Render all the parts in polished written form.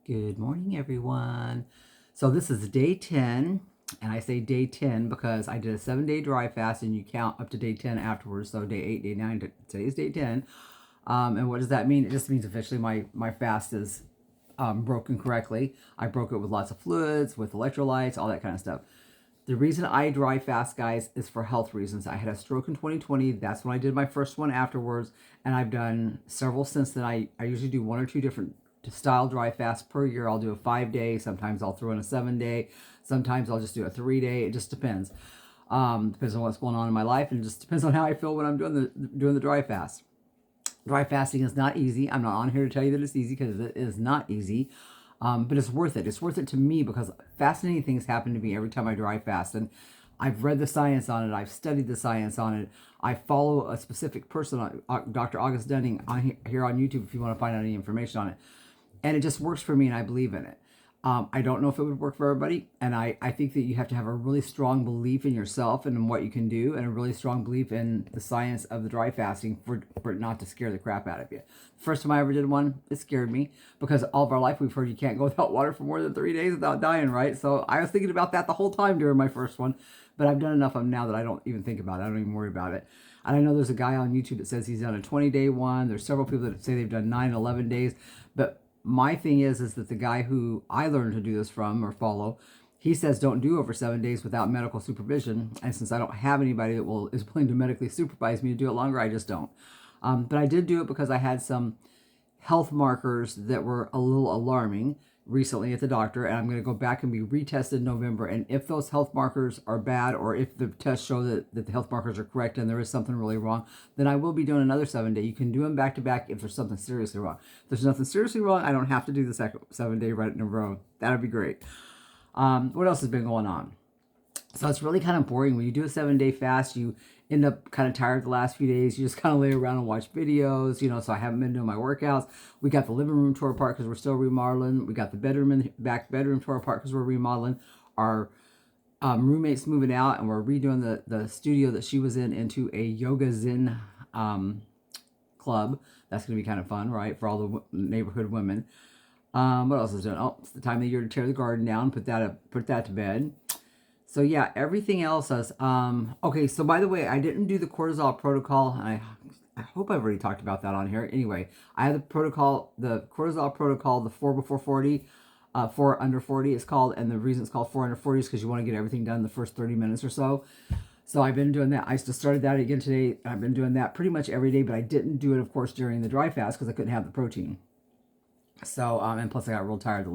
Good morning, everyone. So this is day 10, and I say day 10 because I did a 7-day dry fast, and you count up to day 10 afterwards. So day 8, day 9, today's day 10. And what does that mean? It just means officially my fast is broken correctly. I broke it with lots of fluids, with electrolytes, all that kind of stuff. The reason I dry fast, guys, is for health reasons. I had a stroke in 2020. That's when I did my first one afterwards, and I've done several since then. I usually do one or two different style dry fast per year. I'll do a 5-day. Sometimes I'll throw in a 7-day. Sometimes I'll just do a 3-day. It just depends. Depends on what's going on in my life, and it just depends on how I feel when I'm doing the dry fast. Dry fasting is not easy. I'm not on here to tell you that it's easy because it is not easy. But it's worth it. It's worth it to me because fascinating things happen to me every time I dry fast. And I've read the science on it. I've studied the science on it. I follow a specific person, Dr. August Dunning, here on YouTube if you want to find out any information on it. And it just works for me, and I believe in it. I don't know if it would work for everybody, and I think that you have to have a really strong belief in yourself and in what you can do, and a really strong belief in the science of the dry fasting for it not to scare the crap out of you. First time I ever did one, it scared me because all of our life we've heard you can't go without water for more than 3 days without dying, right? So I was thinking about that the whole time during my first one, but I've done enough of them now that I don't even think about it. I don't even worry about it. And I know there's a guy on YouTube that says he's done a 20-day one. There's several people that say they've done 9, 11 days, but my thing is that the guy who I learned to do this from or follow, he says don't do over 7 days without medical supervision. And since I don't have anybody that is willing to medically supervise me to do it longer, I just don't. But I did do it because I had some health markers that were a little alarming recently at the doctor, and I'm going to go back and be retested in November. And if those health markers are bad, or if the tests show that the health markers are correct and there is something really wrong, then I will be doing another 7-day. You can do them back to back if there's something seriously wrong. If there's nothing seriously wrong, I don't have to do the second 7-day right in a row. That'd be great. What else has been going on? So it's really kind of boring. When you do a 7-day fast, you end up kind of tired the last few days. You just kind of lay around and watch videos, so I haven't been doing my workouts. We got the living room tore apart because we're still remodeling. We got the back bedroom tore apart because we're remodeling. Our roommate's moving out, and we're redoing the studio that she was in into a yoga zen club. That's going to be kind of fun, right, for all the neighborhood women. What else is doing? Oh, it's the time of the year to tear the garden down, put that to bed. So yeah, everything else is, okay, so by the way, I didn't do the cortisol protocol, and I hope I've already talked about that on here. Anyway, I have the cortisol protocol, the 4 before 40, 4 under 40 it's called, and the reason it's called 4 under 40 is because you want to get everything done in the first 30 minutes or so. So I've been doing that. I just started that again today. I've been doing that pretty much every day, but I didn't do it, of course, during the dry fast because I couldn't have the protein. So, and plus I got real tired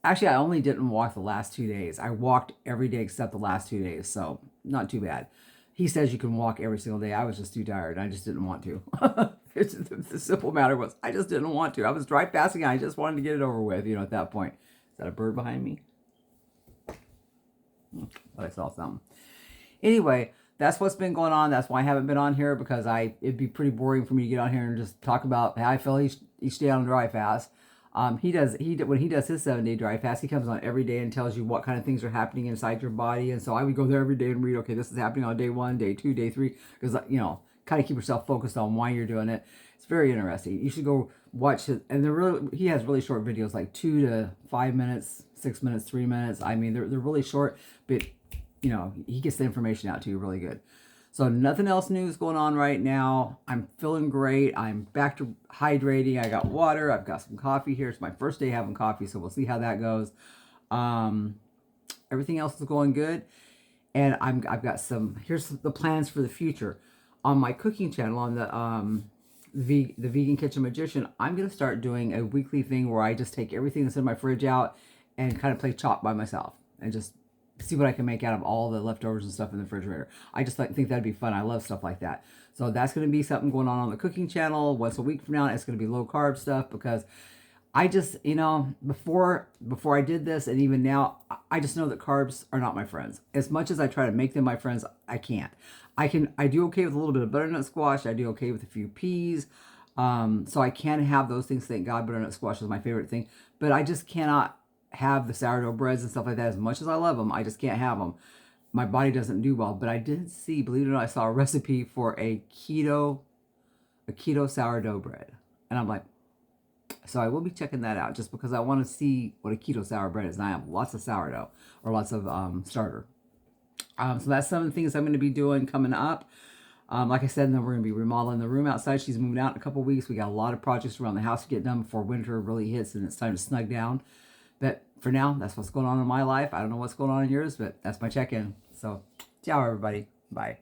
Actually, I only didn't walk the last 2 days. I walked every day except the last 2 days, so not too bad. He says you can walk every single day. I was just too tired. I just didn't want to. The simple matter was I just didn't want to. I was dry fasting, and I just wanted to get it over with, at that point. Is that a bird behind me? But I saw something. Anyway, that's what's been going on. That's why I haven't been on here, because it'd be pretty boring for me to get on here and just talk about how I feel each day on a dry fast. When he does his 7-day dry fast, he comes on every day and tells you what kind of things are happening inside your body. And so I would go there every day and read, okay, this is happening on day 1, day 2, day 3, because kind of keep yourself focused on why you're doing it. It's very interesting. You should go watch it. And he has really short videos, like 2 to 5 minutes, 6 minutes, 3 minutes. I mean, they're really short, but he gets the information out to you really good. So nothing else new is going on right now. I'm feeling great. I'm back to hydrating. I got water. I've got some coffee here. It's my first day having coffee, so we'll see how that goes. Everything else is going good. And I've got here's the plans for the future. On my cooking channel, on the Vegan Kitchen Magician, I'm going to start doing a weekly thing where I just take everything that's in my fridge out and kind of play chop by myself and just see what I can make out of all the leftovers and stuff in the refrigerator. I just think that'd be fun. I love stuff like that. So that's going to be something going on the cooking channel. Once a week from now, it's going to be low carb stuff, because I just, before I did this, and even now, I just know that carbs are not my friends. As much as I try to make them my friends, I can't. I do okay with a little bit of butternut squash. I do okay with a few peas. So I can have those things. Thank God butternut squash is my favorite thing. But I just cannot have the sourdough breads and stuff like that. As much as I love them, I just can't have them. My body doesn't do well. But I did see, believe it or not, I saw a recipe for a keto sourdough bread. And I'm like, So I will be checking that out just because I want to see what a keto sour bread is. And I have lots of sourdough or lots of starter. So that's some of the things I'm going to be doing coming up. Like I said, then we're going to be remodeling the room outside. She's moving out in a couple weeks. We got a lot of projects around the house to get done before winter really hits and it's time to snug down. But for now, that's what's going on in my life. I don't know what's going on in yours, but that's my check-in. So, ciao, everybody. Bye.